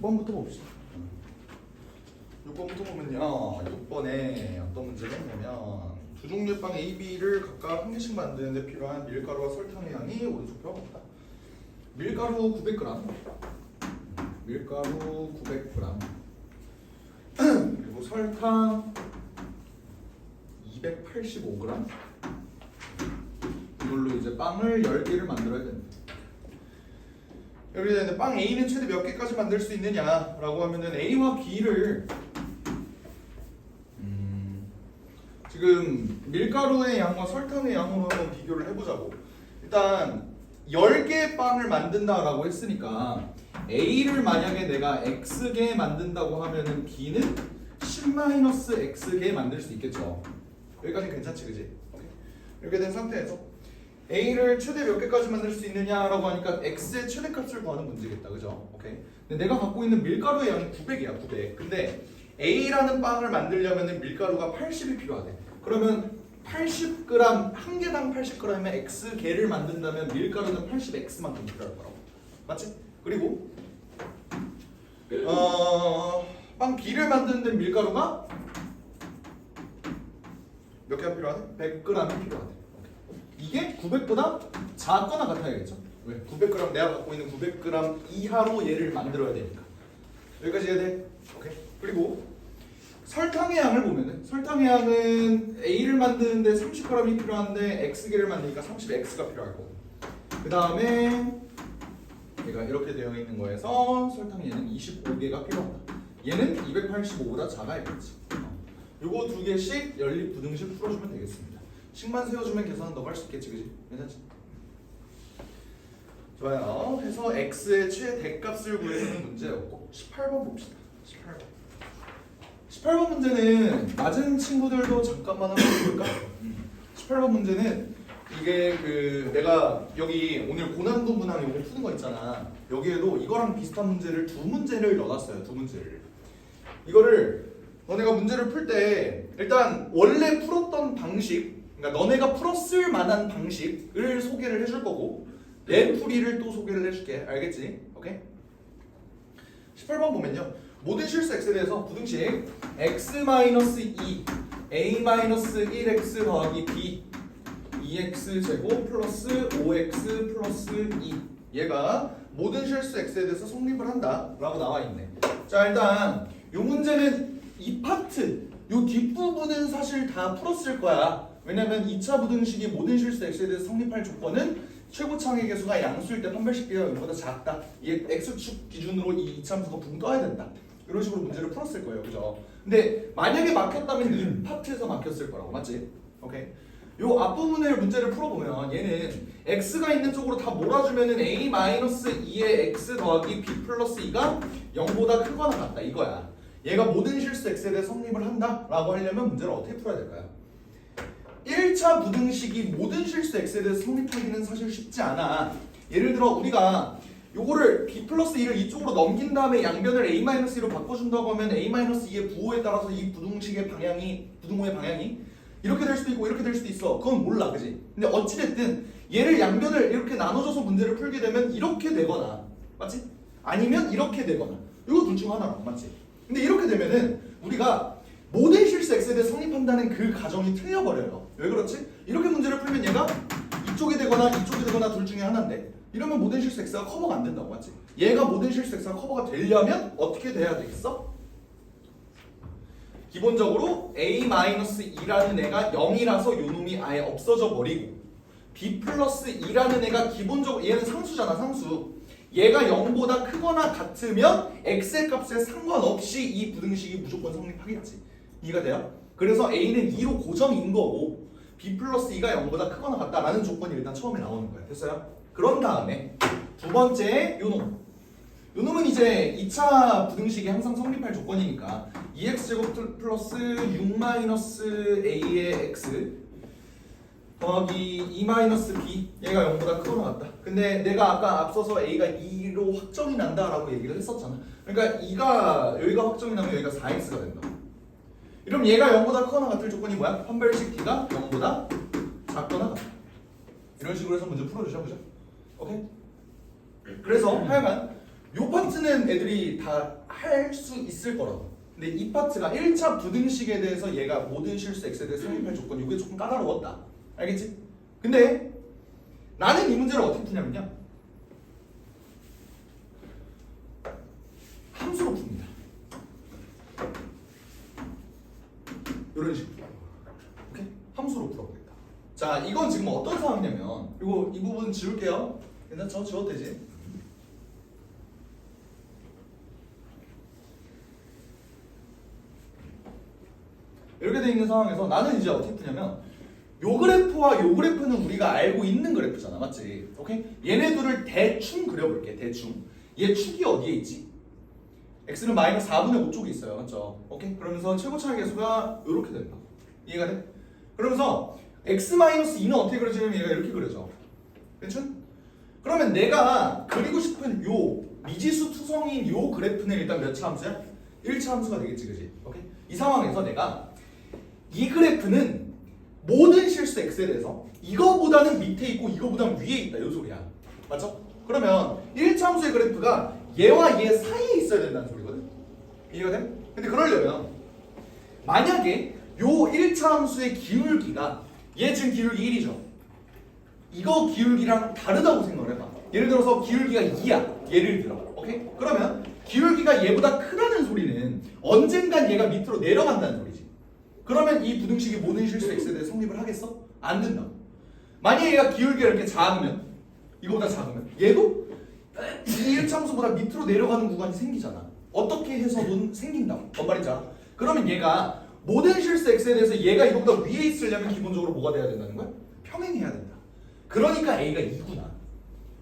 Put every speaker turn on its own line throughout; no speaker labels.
6번부터 봅시다. 6번부터 보면요. 6번에 어떤 문제가 있냐면 두 종류의 빵 A, B를 각각 한 개씩 만드는데 필요한 밀가루와 설탕의 양이 오른쪽표와 같다. 밀가루 900g, 밀가루 900g, 그리고 설탕 285g. 이걸로 이제 빵을 10개를 만들어야 됩니다. 이렇게 되는데 빵 A는 최대 몇 개까지 만들 수 있느냐라고 하면은 A와 B를 지금 밀가루의 양과 설탕의 양으로 한번 비교를 해보자고. 일단 10개의 빵을 만든다라고 했으니까 A를 만약에 내가 X개 만든다고 하면은 B는 10-X개 만들 수 있겠죠. 여기까지 괜찮지, 그지? 오케이. 이렇게 된 상태에서 A를 최대 몇 개까지 만들 수 있느냐라고 하니까 X의 최대값을 구하는 문제겠다, 그죠? 오케이. 근데 내가 갖고 있는 밀가루의 양이 900이야, 900. 근데 A라는 빵을 만들려면 밀가루가 80이 필요하대. 그러면 80g, 한 개당 80g이면 X개를 만든다면 밀가루는 80X만큼 필요할 거라고. 맞지? 그리고 빵 B를 만드는데 밀가루가 몇 개가 필요하대? 100g이 필요하대. 이게 900보다 작거나 같아야겠죠? 왜? 900g, 내가 갖고 있는 900g 이하로 얘를 만들어야 되니까. 여기까지 해야 돼? 오케이. 그리고 설탕의 양을 보면은 설탕의 양은 A를 만드는데 30g이 필요한데 X개를 만드니까 30X가 필요할 거고. 그 다음에 얘가 이렇게 되어 있는 거에서 설탕 얘는 25개가 필요하다. 얘는 285보다 작아야겠지. 요거 두 개씩 연립 부등식 풀어주면 되겠습니다. 식만 세워주면 계산은 더 할 수 있겠지, 그지? 괜찮지? 좋아요. 해서 X의 최대값을 구해주는 문제였고 18번 봅시다. 18번 문제는 낮은 친구들도 잠깐만 한번 볼까? 18번 문제는 이게 그 내가 여기 오늘 고난도 문항 요거 푸는 거 있잖아. 여기에도 이거랑 비슷한 문제를 두 문제를 넣어놨어요. 두 문제를. 이거를 너네가 문제를 풀 때 일단 원래 풀었던 방식, 그러니까 너네가 풀었을 만한 방식을 소개를 해줄 거고 내 풀이를 또 소개를 해줄게. 알겠지? 오케이? 18번 보면요. 모든 실수 x에 대해서 부등식 x-2 a-1x 더하기 b 2x 제곱 플러스 5x 플러스 2 얘가 모든 실수 x에 대해서 성립을 한다 라고 나와 있네. 자, 일단 요 문제는 이 파트 요 뒷부분은 사실 다 풀었을 거야. 왜냐면 2차 부등식이 모든 실수 x에 대해서 성립할 조건은 최고 창의 개수가 양수일 때 판별식비가 0보다 작다. 이 x축 기준으로 이 이차함수가 붕 떠야 된다. 이런 식으로 문제를 풀었을 거예요, 그죠? 근데 만약에 막혔다면 이 파트에서 막혔을 거라고, 맞지? 오케이. 요 앞부분을 문제를 풀어보면 얘는 x가 있는 쪽으로 다 몰아주면은 a-2의 x 더하기 b 플러스 2가 0보다 크거나 같다 이거야. 얘가 모든 실수 x에 대해 성립을 한다라고 하려면 문제를 어떻게 풀어야 될까요? 1차 부등식이 모든 실수 x에 대해서 성립하기는 사실 쉽지 않아. 예를 들어 우리가 요거를 b 플러스 2를 이쪽으로 넘긴 다음에 양변을 a-2로 바꿔준다고 하면 a-2의 부호에 따라서 이 부등식의 방향이, 부등호의 방향이 이렇게 될 수도 있고 이렇게 될 수도 있어. 그건 몰라, 그지? 근데 어찌됐든 얘를 양변을 이렇게 나눠줘서 문제를 풀게 되면 이렇게 되거나, 맞지? 아니면 이렇게 되거나 이거 둘 중 하나라고, 맞지? 근데 이렇게 되면은 우리가 모든 실수 x에 대해 성립한다는 그 가정이 틀려버려요. 왜 그렇지? 이렇게 문제를 풀면 얘가 이쪽이 되거나 이쪽이 되거나 둘 중에 하나인데 이러면 모든 실수 x가 커버가 안 된다고, 맞지? 얘가 모든 실수 x가 커버가 되려면 어떻게 돼야 되겠어? 기본적으로 a-2라는 애가 0이라서 요 놈이 아예 없어져 버리고 b 플러스 2라는 애가 기본적으로 얘는 상수잖아, 상수. 얘가 0보다 크거나 같으면 x의 값에 상관없이 이 부등식이 무조건 성립하겠지. 이해가 돼요? 그래서 a는 2로 고정인 거고 b 플러스 2가 0보다 크거나 같다라는 조건이 일단 처음에 나오는 거야. 됐어요? 그런 다음에 두 번째 요놈. 요놈은 이제 2차 부등식이 항상 성립할 조건이니까 2x제곱 플러스 6-a의 x 더하기 2-b 얘가 0보다 크거나 같다. 근데 내가 아까 앞서서 a가 2로 확정이 난다라고 얘기를 했었잖아. 그러니까 2가 여기가 확정이 나면 여기가 4x가 된다. 이러면 얘가 0보다 크거나 같을 조건이 뭐야? 판별식 t가 0보다 작거나 같다. 이런 식으로 해서 문제 풀어주셔, 그죠? 오케이? 그래서 하여간 요 파트는 애들이 다 할 수 있을 거라고. 근데 이 파트가 1차 부등식에 대해서 얘가 모든 실수 x에 대해 성립할 조건, 이게 조금 까다로웠다. 알겠지? 근데 나는 이 문제를 어떻게 푸냐면요, 함수로 풉니다. 이런 식으로. 오케이? 함수로 풀어보겠다. 자, 이건 지금 어떤 상황이냐면, 그리고 이 부분 지울게요. 괜찮죠? 지워도 되지? 이렇게 돼 있는 상황에서 나는 이제 어떻게 푸냐면, 요 그래프와 요 그래프는 우리가 알고 있는 그래프잖아, 맞지? 오케이? 얘네들을 대충 그려볼게. 대충. 얘 축이 어디에 있지? x는 마이너스 4분의 5 쪽에 있어요, 맞죠? 오케이? 그러면서 최고차의 계수가 이렇게 된다. 이해가 돼? 그러면서 x 마이너스 2는 어떻게 그려지냐면 얘가 이렇게 그려져. 괜찮? 그러면 내가 그리고 싶은 요 미지수 투성인 요 그래프는 일단 몇 차 함수야? 1차 함수가 되겠지, 그지? 오케이? 이 상황에서 내가 이 그래프는 모든 실수 x에 대해서 이거보다는 밑에 있고 이거보다는 위에 있다, 요 소리야. 맞죠? 그러면 1차 함수의 그래프가 얘와 얘 사이에 있어야 된다는 소리거든? 이해가 돼? 근데 그러려면 만약에 요 1차 함수의 기울기가, 얘 지금 기울기 1이죠? 이거 기울기랑 다르다고 생각을 해봐. 예를 들어서 기울기가 2야. 예를 들어. 오케이? 그러면 기울기가 얘보다 크다는 소리는 언젠간 얘가 밑으로 내려간다는 소리지. 그러면 이 부등식이 모든 실수 x에 대해 성립을 하겠어? 안 된다고. 만약에 얘가 기울기가 이렇게 작으면, 이거보다 작으면 얘도 이 1차 함수보다 밑으로 내려가는 구간이 생기잖아. 어떻게 해서든 생긴다고. 뭔 말인지 알아? 그러면 얘가 모든 실수 x에 대해서 얘가 이거보다 위에 있으려면 기본적으로 뭐가 돼야 된다는 거야? 평행해야 된다. 그러니까 a가 2구나.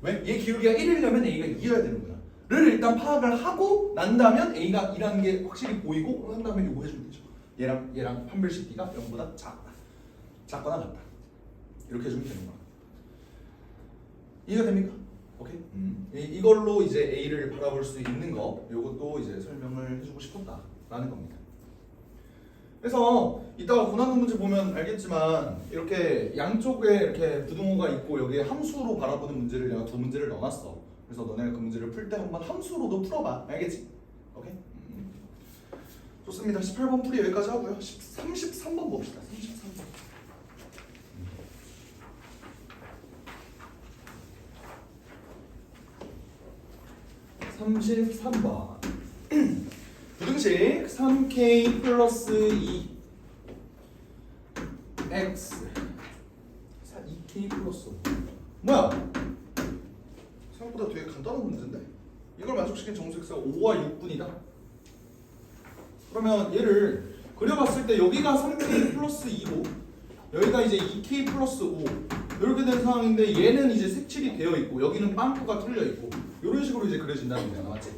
왜? 얘 기울기가 1이려면 a가 2여야 되는구나. 를 일단 파악을 하고 난다면 a가 2라는 게 확실히 보이고, 한 다음에 이거 해주면 되죠. 얘랑 판별식 b가 0보다 작다. 작거나 같다. 이렇게 해주면 되는 거야. 이해가 됩니까? 오케이? 이걸로 이제 a를 바라볼 수 있는 거, 요것도 이제 설명을 해주고 싶었다라는 겁니다. 그래서 이따가 고난도 문제 보면 알겠지만 이렇게 양쪽에 이렇게 부등호가 있고 여기에 함수로 바라보는 문제를 내가 두 문제를 넣어놨어. 그래서 너네가 그 문제를 풀 때 한번 함수로도 풀어봐. 알겠지? 오케이? 좋습니다. 18번 풀이 여기까지 하고요. 33번 봅시다. 33번. 부등식 3k 플러스 2 x 2k 플러스 5. 뭐야? 생각보다 되게 간단한 문제인데? 이걸 만족시킨 정수 x가 5와 6분이다. 그러면 얘를 그려봤을 때 여기가 3k 플러스 2고 여기가 이제 2k 플러스 5 이렇게 된 상황인데, 얘는 이제 색칠이 되어 있고 여기는 빵꾸가 뚫려 있고 이런 식으로 이제 그려진다는 거야, 맞지?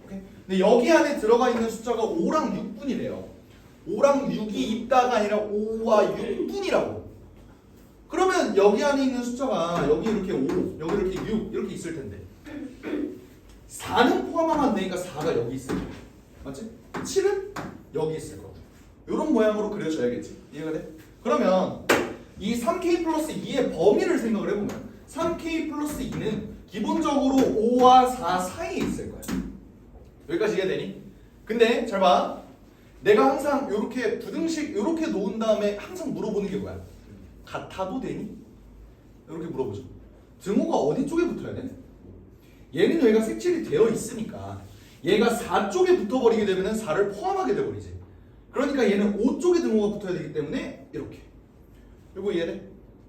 오케이? 근데 여기 안에 들어가 있는 숫자가 5랑 6분이래요. 5랑 6이 있다가 아니라 5와 6분이라고. 그러면 여기 안에 있는 숫자가 여기 이렇게 5, 여기 이렇게 6 이렇게 있을 텐데 4는 포함하면 안 되니까 4가 여기 있을 거야. 맞지? 7은 여기 있을 거고. 이런 모양으로 그려줘야겠지. 이해가 돼? 그러면 이 3k 플러스 2의 범위를 생각을 해보면 3k 플러스 2는 기본적으로 5와 4 사이에 있을 거야. 여기까지 이해되니? 근데 잘 봐. 내가 항상 이렇게 부등식 이렇게 놓은 다음에 항상 물어보는 게 뭐야? 같아도 되니? 이렇게 물어보죠. 등호가 어디 쪽에 붙어야 돼? 얘는 여기가 색칠이 되어 있으니까 얘가 4 쪽에 붙어버리게 되면 4를 포함하게 돼버리지. 그러니까 얘는 5 쪽에 등호가 붙어야 되기 때문에 이렇게. 이거 이해돼?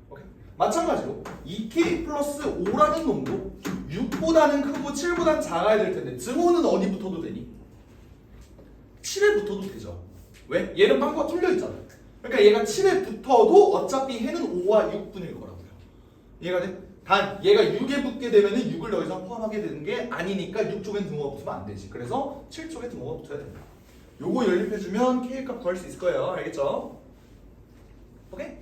오케이. 마찬가지로 2k 플러스 5라는 놈도 6보다는 크고 7보다는 작아야 될 텐데 등호는 어디 붙어도 되니? 7에 붙어도 되죠. 왜? 얘는 빵꾸가 뚫려 있잖아. 그러니까 얘가 7에 붙어도 어차피 해는 5와 6분일 거라고요. 이해가 돼? 단 얘가 6에 붙게 되면은 6을 여기서 포함하게 되는 게 아니니까 6쪽엔 등호가 붙으면 안 되지. 그래서 7쪽에 등호가 붙어야 된다. 요거 연립해주면 K값 구할 수 있을 거예요. 알겠죠? 오케이?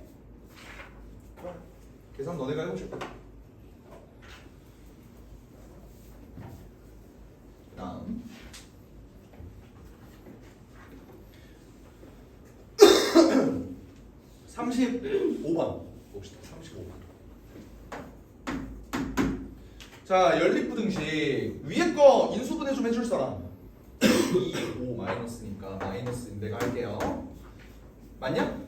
계산 너네가 해보실 거야. 다음 35번 봅시다. 35번. 자, 연립부등식 위에 거 인수분해 좀 해줄 사람. 2, 5 마이너스니까 마이너스 내가 할게요. 맞냐?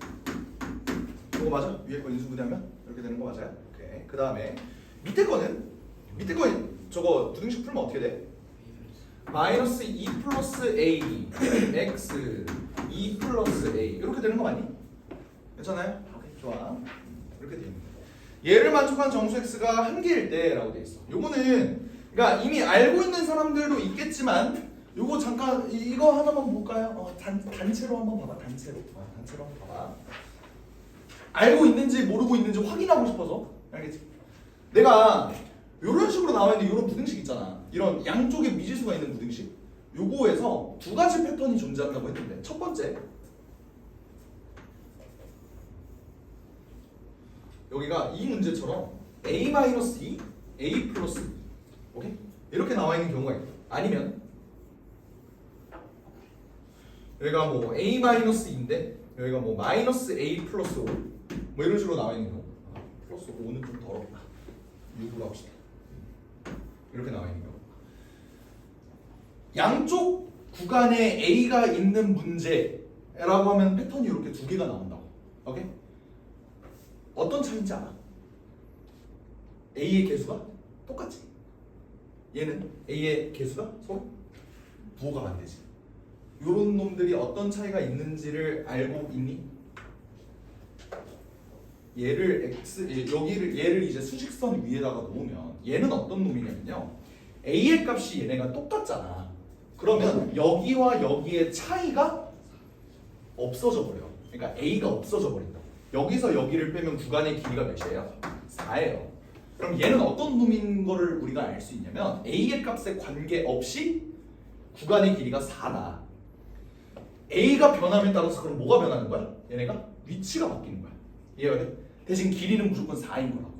이거 맞아? 위에 거 인수분해하면 이렇게 되는 거 맞아요? 오케이. 그 다음에 밑에 거 저거 부등식 풀면 어떻게 돼? 마이너스 2 플러스 a x 2 플러스 a 이렇게 되는 거 맞니? 괜찮아요? 오케이, 좋아. 이렇게 됩니다. 얘를 만족한 정수 x가 한 개일 때라고 돼 있어. 요거는 그러니까 이미 알고 있는 사람들도 있겠지만 요거 잠깐 이거 하나만 볼까요? 단체로 한번 봐봐. 단체로 한번 봐봐. 알고 있는지 모르고 있는지 확인하고 싶어서. 알겠지? 내가 요런 식으로 나와 있는 요런 부등식 있잖아. 이런 양쪽에 미지수가 있는 부등식. 요거에서 두 가지 패턴이 존재한다고 했는데 첫 번째 여기가 이 문제처럼 a-2, a 플러스 2 오케이? 이렇게 나와 있는 경우가 있고 아니면 여기가 뭐 a-2인데 여기가 뭐 마이너스 a 플러스 5 뭐 이런 식으로 나와 있는 경우 플러스 5는 좀 더럽다 6으로 합시다 이렇게 나와 있는 경우 양쪽 구간에 a가 있는 문제라고 하면 패턴이 이렇게 두 개가 나온다고 오케이? 어떤 차이인지 알아? A의 개수가 똑같지? 얘는 A의 개수가 서로 부호가 반대지. 요런 놈들이 어떤 차이가 있는지를 알고 있니? 얘를 얘를 이제 수직선 위에다가 놓으면 얘는 어떤 놈이냐면요. A의 값이 얘네가 똑같잖아. 그러면 여기와 여기의 차이가 없어져 버려. 그러니까 A가 없어져 버린다. 여기서 여기를 빼면 구간의 길이가 몇이에요? 4예요. 그럼 얘는 어떤 놈인 거를 우리가 알 수 있냐면 A의 값에 관계없이 구간의 길이가 4다. A가 변함에 따라서 그럼 뭐가 변하는 거야? 얘네가 위치가 바뀌는 거야. 이해가 돼? 대신 길이는 무조건 4인 거라고.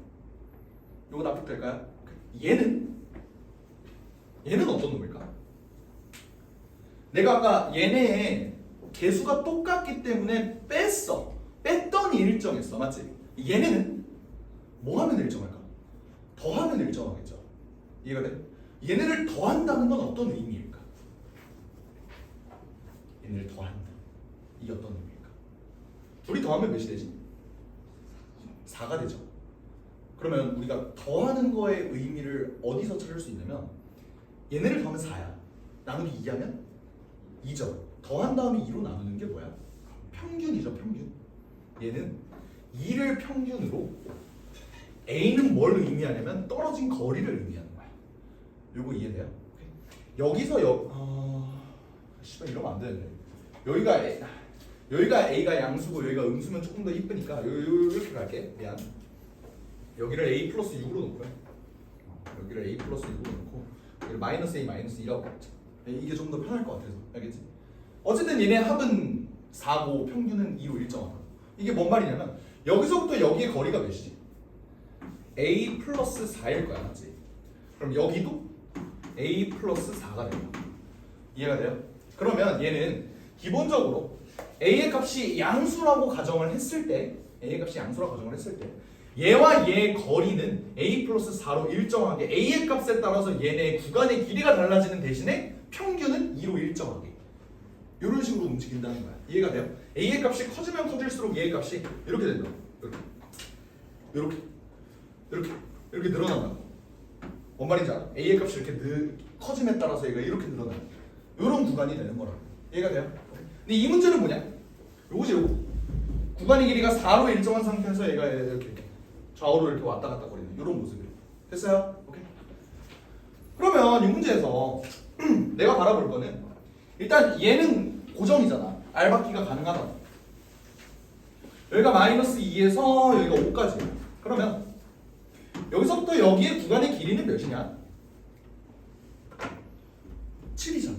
이거 납득될까요? 얘는 어떤 놈일까? 내가 아까 얘네의 개수가 똑같기 때문에 뺐더니 일정했어. 맞지? 얘네는 뭐 하면 일정할까? 더하면 일정하겠죠. 이해가 돼? 얘네를 더한다는 건 어떤 의미일까? 얘네를 더한다. 이게 어떤 의미일까? 둘이 더하면 몇이 되지? 4가 되죠. 그러면 우리가 더하는 거의 의미를 어디서 찾을 수 있냐면 얘네를 더하면 4야. 나누기 2하면 2죠. 더한 다음에 2로 나누는 게 뭐야? 평균이죠. 평균. 얘는 2를 평균으로 A는 뭘 의미하냐면 떨어진 거리를 의미하는 거야. 요거 이해돼요? 여기서 씨발 이러면 안 되는데. 여기가 A가 양수고 여기가 음수면 조금 더 이쁘니까 이렇게 갈게. 미안. 여기를 A 플러스 6으로 놓고요. 여기를 A 플러스 6으로 놓고 여기를 마이너스 A 마이너스 2라고 했죠. 이게 좀 더 편할 것 같아서. 알겠지? 어쨌든 얘네 합은 4고 평균은 2로 일정하다. 이게 뭔 말이냐면 여기서부터 여기의 거리가 몇이지? A 플러스 4일 거야. 맞지? 그럼 여기도 A 플러스 4가 된다. 이해가 돼요? 그러면 얘는 기본적으로 A의 값이 양수라고 가정을 했을 때 얘와 얘의 거리는 A 플러스 4로 일정하게 A의 값에 따라서 얘네의 구간의 길이가 달라지는 대신에 평균은 2로 일정하게 이런 식으로 움직인다는 거야. 이해가 돼요? A의 값이 커지면 커질수록 얘의 값이 이렇게 된다. 이렇게 늘어난다. 뭔 말인지 알아? A의 값이 이렇게 커짐에 따라서 얘가 이렇게 늘어나는 이런 구간이 되는 거라고. 이해가 돼요? 근데 이 문제는 뭐냐? 요거. 구간의 길이가 4로 일정한 상태에서 얘가 이렇게 좌우로 이렇게 왔다 갔다 거리는 이런 모습이에요. 됐어요? 오케이. 그러면 이 문제에서 내가 바라볼 거는 일단 얘는 고정이잖아. 알바끼가 가능하다. 여기가 마이너스 2에서 여기가 5까지. 그러면 여기서부터 여기의 구간의 길이는 몇이냐? 7이잖아.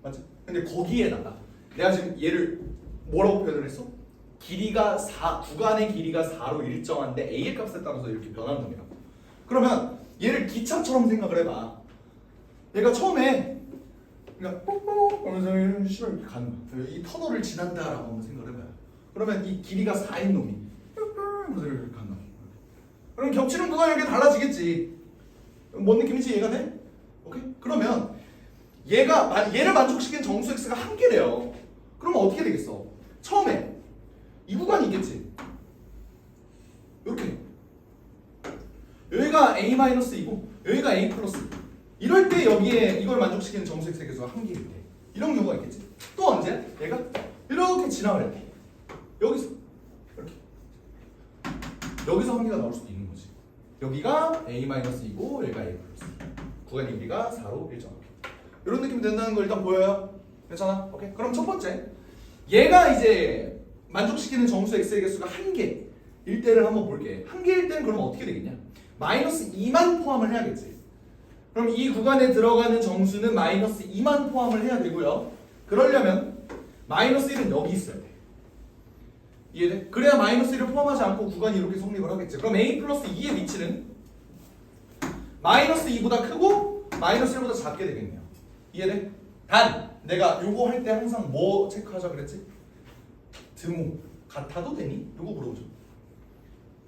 맞지? 근데 거기에다가 내가 지금 얘를 뭐라고 표현을 했어? 구간의 길이가 4로 일정한데 A의 값에 따라서 이렇게 변하는 놈이라고. 그러면 얘를 기차처럼 생각을 해봐. 얘가 처음에 그러니까 뽁뽁 하면서 이렇게 가는 거야. 이 터널을 지난다라고 한번 생각을 해봐요. 그러면 이 길이가 4인 놈이 하면서 이렇게 가는 거야. 그럼 겹치는 구간이 이렇게 달라지겠지. 뭔 느낌인지 이해가 돼? 오케이? 그러면 얘를 만족시키는 정수 x가 한 개래요. 그러면 어떻게 되겠어? 처음에 이 구간이 있겠지. 이렇게 여기가 a-2고 여기가 a 플러스. 이럴 때 여기에 이걸 만족시키는 정수 x의 개수가 한 개일 때 이런 경우가 있겠지. 또 언제? 얘가 이렇게 지나갈 때 여기서 이렇게 여기서 한 개가 나올 수도 있는 거지. 여기가 a-2고 여기가 a 플러스. 구간의 길이가 4로 일정하게. 이런 느낌이 된다는 거 일단 보여요? 괜찮아? 오케이. 그럼 첫 번째 얘가 이제 만족시키는 정수 x의 개수가 한 개일 때를 한번 볼게. 한 개일 때는 그러면 어떻게 되겠냐? 마이너스 2만 포함을 해야겠지. 그럼 이 구간에 들어가는 정수는 마이너스 2만 포함을 해야 되고요. 그러려면 마이너스 1은 여기 있어야 돼. 이해돼? 그래야 마이너스 1을 포함하지 않고 구간이 이렇게 성립을 하겠지. 그럼 a 플러스 2의 위치는 마이너스 2보다 크고 마이너스 1보다 작게 되겠네요. 이해돼? 단 내가 요거 할 때 항상 뭐 체크하자 그랬지? 등호 같아도 되니? 요거 물어보죠.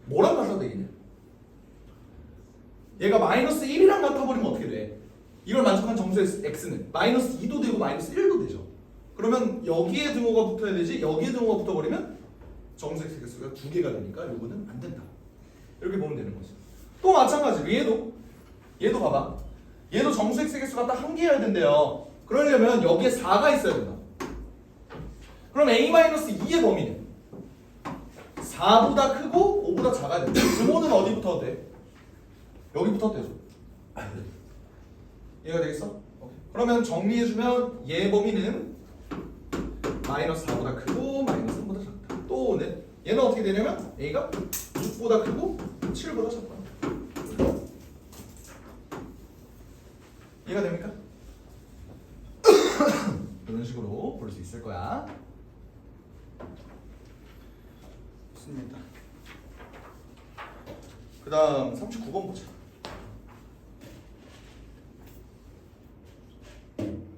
뭐랑 같아도 되겠냐? 얘가 마이너스 1이랑 같아버리면 어떻게 돼? 이걸 만족한 정수 x는 마이너스 2도 되고 마이너스 1도 되죠. 그러면 여기에 등호가 붙어야 되지 여기에 등호가 붙어버리면 정수 x의 개수가 두 개가 되니까 요거는 안 된다. 이렇게 보면 되는 거지. 또 마찬가지로 얘도 봐봐. 얘도 정수 x의 개수가 딱 한 개여야 된대요. 그러려면 여기에 4가 있어야 된다. 그럼 a-2의 범위는 4보다 크고 5보다 작아야 된다. 등호는 어디 붙어도 돼? 여기 붙어도 되죠. 이해가 되겠어? 오케이. 그러면 정리해주면 얘 범위는 마이너스 4보다 크고 마이너스 3보다 작다. 또 얘는 어떻게 되냐면 a가 6보다 크고 7보다 작다. 이해가 됩니까? 이런 식으로 볼 수 있을 거야. 좋습니다. 그 다음 39번 보자.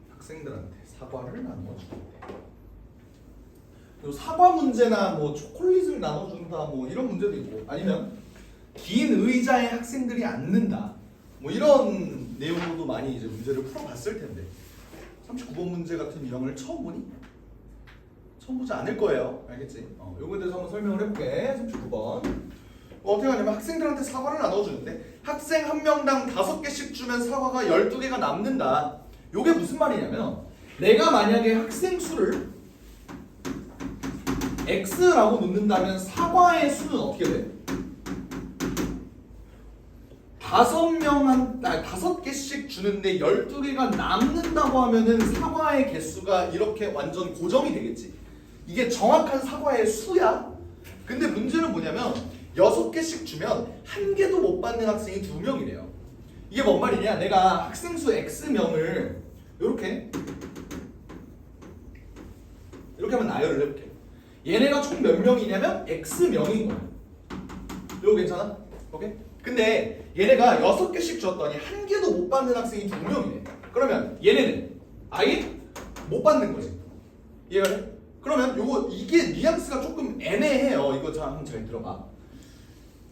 학생들한테 사과를 나눠주는데 요 사과 문제나 뭐 초콜릿을 나눠준다 뭐 이런 문제도 있고 아니면 긴 의자에 학생들이 앉는다 뭐 이런 내용으로도 많이 이제 문제를 풀어봤을 텐데 39번 문제 같은 유형을 처음 보니? 처음 보지 않을 거예요. 알겠지? 요거에 대해서 한번 설명을 해볼게. 39번 어떻게 하냐면 학생들한테 사과를 나눠주는데 학생 한 명당 5개씩 주면 사과가 12개가 남는다. 요게 무슨 말이냐면 내가 만약에 학생 수를 x라고 놓는다면 사과의 수는 어떻게 돼? 5개씩 주는데 12개가 남는다고 하면은 사과의 개수가 이렇게 완전 고정이 되겠지. 이게 정확한 사과의 수야. 근데 문제는 뭐냐면 6개씩 주면 한 개도 못 받는 학생이 2명이래요. 이게 뭔 말이냐? 내가 학생 수 x명을 이렇게 하면 나열을 해볼게. 얘네가 총 몇 명이냐면 x명인 거야. 이거 괜찮아? 오케이? 근데 얘네가 6개씩 줬더니 한 개도 못 받는 학생이 2명이네. 그러면 얘네는 아예 못 받는 거지. 이해가 돼? 그러면 이게 뉘앙스가 조금 애매해요. 이거 한번 잘 들어봐.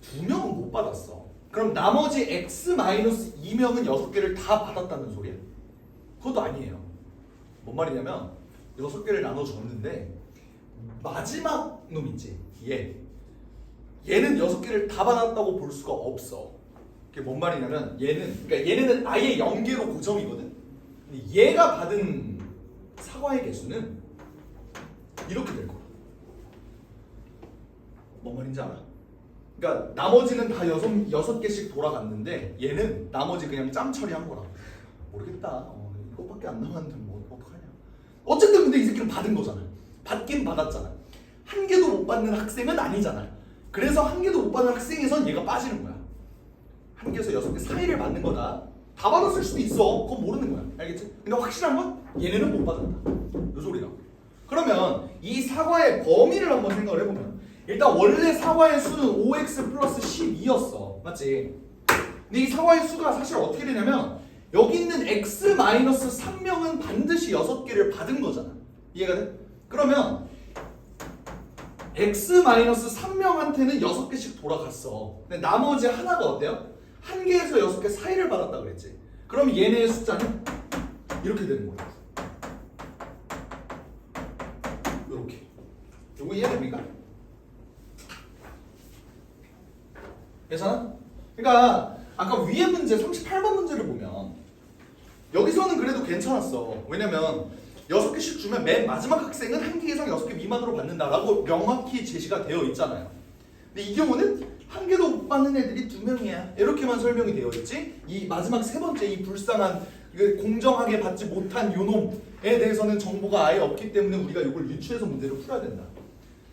2명은 못 받았어. 그럼 나머지 x-2명은 6개를 다 받았다는 소리야? 그것도 아니에요. 뭔 말이냐면 6개를 나눠줬는데 마지막 놈 있지? 얘는 6개를 다 받았다고 볼 수가 없어. 그게 뭔 말이냐면 얘네는 아예 0개로 고정이거든. 근데 얘가 받은 사과의 개수는 이렇게 될 거야. 뭔 말인지 알아? 그러니까 나머지는 다 6개씩 돌아갔는데 얘는 나머지 그냥 짬 처리한 거라. 모르겠다. 이것밖에 안 남았는데 뭐 어떡하냐. 어쨌든 근데 이 새끼는 받은 거잖아. 받긴 받았잖아. 한 개도 못 받는 학생은 아니잖아. 그래서 한 개도 못 받는 학생에선 얘가 빠지는 거야. 한 개에서 6개 사이를 맞는 거다. 다 받았을 수도 있어. 그건 모르는 거야. 알겠지? 근데 확실한 건 얘네는 못 받았다. 요 소리다. 그러면 이 사과의 범위를 한번 생각을 해보면 일단 원래 사과의 수는 5x 플러스 12였어. 맞지? 근데 이 사과의 수가 사실 어떻게 되냐면 여기 있는 x-3명은 반드시 6개를 받은 거잖아. 이해가 돼? 그러면 x-3명한테는 6개씩 돌아갔어. 근데 나머지 하나가 어때요? 한 개에서 6개 사이를 받았다 그랬지. 그럼 얘네의 숫자는 이렇게 되는 거야. 이렇게. 이거 이해됩니까? 괜찮아? 그러니까 아까 위에 문제 38번 문제를 보면 여기서는 그래도 괜찮았어. 왜냐면 6개씩 주면 맨 마지막 학생은 한 개 이상 6개 미만으로 받는다라고 명확히 제시가 되어 있잖아요. 근데 이 경우는 한 개도 못 받는 애들이 2명이야. 이렇게만 설명이 되어 있지. 이 마지막 세 번째 이 불쌍한 공정하게 받지 못한 요놈에 대해서는 정보가 아예 없기 때문에 우리가 이걸 유추해서 문제를 풀어야 된다.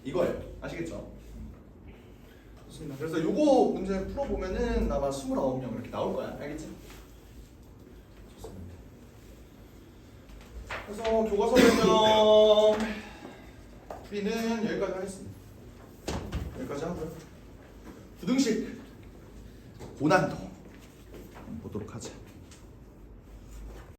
이거예요. 아시겠죠? 좋습니다. 그래서 요거 문제 풀어보면은 아마 29명 이렇게 나올 거야. 알겠지? 좋습니다. 그래서 교과서 변경 풀이는 여기까지 하겠습니다. 여기까지 하고요. 부등식 고난도 보도록 하자.